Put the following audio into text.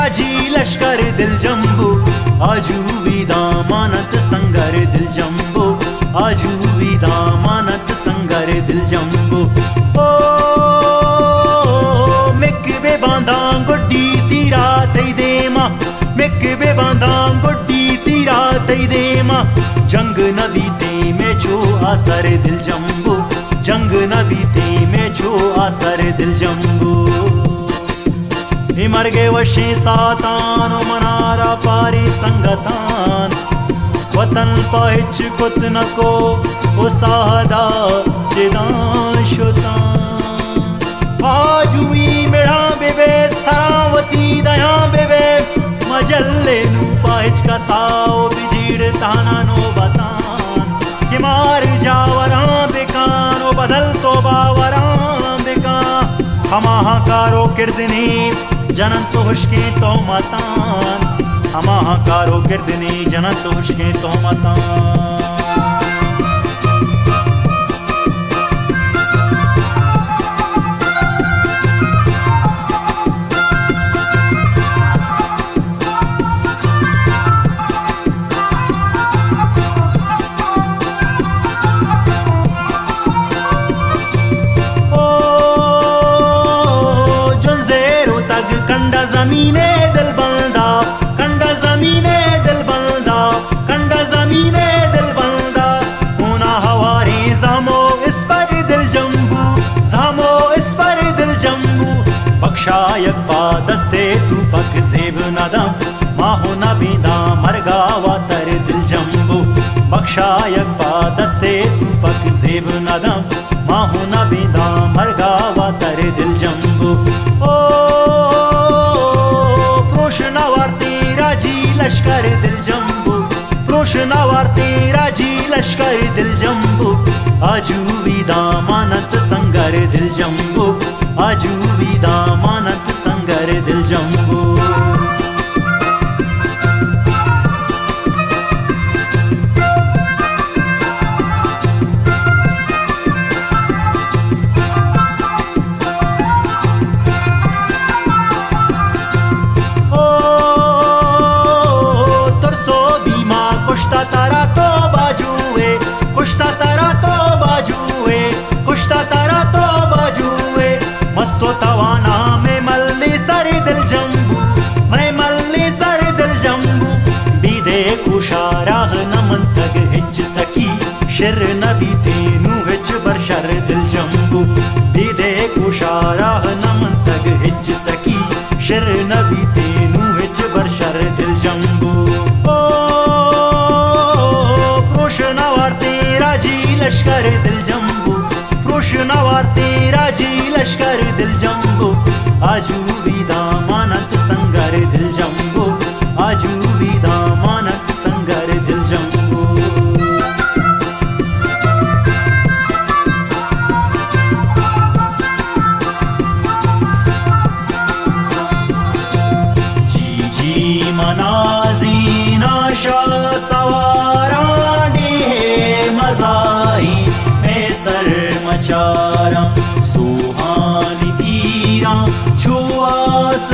राजी लश्कर दिल जंबू आजू भी दामानत संगर दिल जंबू आजू भी दामानत संगर दिल जंबू ओ मिक बे बांधा गोड्डी तीरा तई दे मां मिक बे बांधा गोड्डी तीरा तई दे मां जंग नबी ते में छो आसर दिल जंबू जंग नबी ते में छो आसर दिल जंबू मरगे वशे सातान मनारा पारी संगतान वतन पहुँच कुत न को ओ सादा चिदान शुतान आजुई मेरा बेबे सरावती दया बेबे मजल्ले नू पहुँच का साओ बिजीड़ ताना नो बतान कि मार जावरा बेकान ओ बदल तो बावरा बेकान हमाहा कारो किरदनी जनन तो हुश्के तो मतान हमाहा कारो किरदनी जनन तो हुश्के तो मतान ज़मीने दिल बंदा कंडा ज़मीने दिल बंदा कंडा ज़मीने दिल बंदा होना हवारे ज़ामो इस पर दिल जंबू ज़ामो इस पर दिल जंबू बख्शा यक पा दस्ते तू पक सेब नदम माहो न बींदा मरगा वातर दिल जंबू बख्शा यक पा दस्ते तू पक सेब नदम माहो न बींदा मरगा वातर दिल जंबू ओ रोशनावर तेरा जी लश्कर दिल जंबू रोशनावर तेरा जी लश्कर दिल जंबू आजू भी दामानत संगर दिल जंबू आजू भी दामानत संगर दिल जंबू मस्तो तवाना में मल्ली सर दिल जंबू मैं मल्ली सर दिल जंबू बीदे कुशाराह नमन तक हिच सकी शिर नबी तेनू हिच बरशर दिल जंबू बीदे कुशाराह नमन तक हिच सकी शिर नबी तेनू हिच बरशर दिल जंबू ओ रोशनावर तेरा जी लश्कर दिल जंबू रोशनावर तेरा जी लश्कर दिल जंबू आजू भी दामानत संगर दिल जंबू आजू भी दामानत संगर दिल जंबू जी जी मनाजीना शाह सवारा ने मजाई में सर मचारा सुहानी तीरा छुआस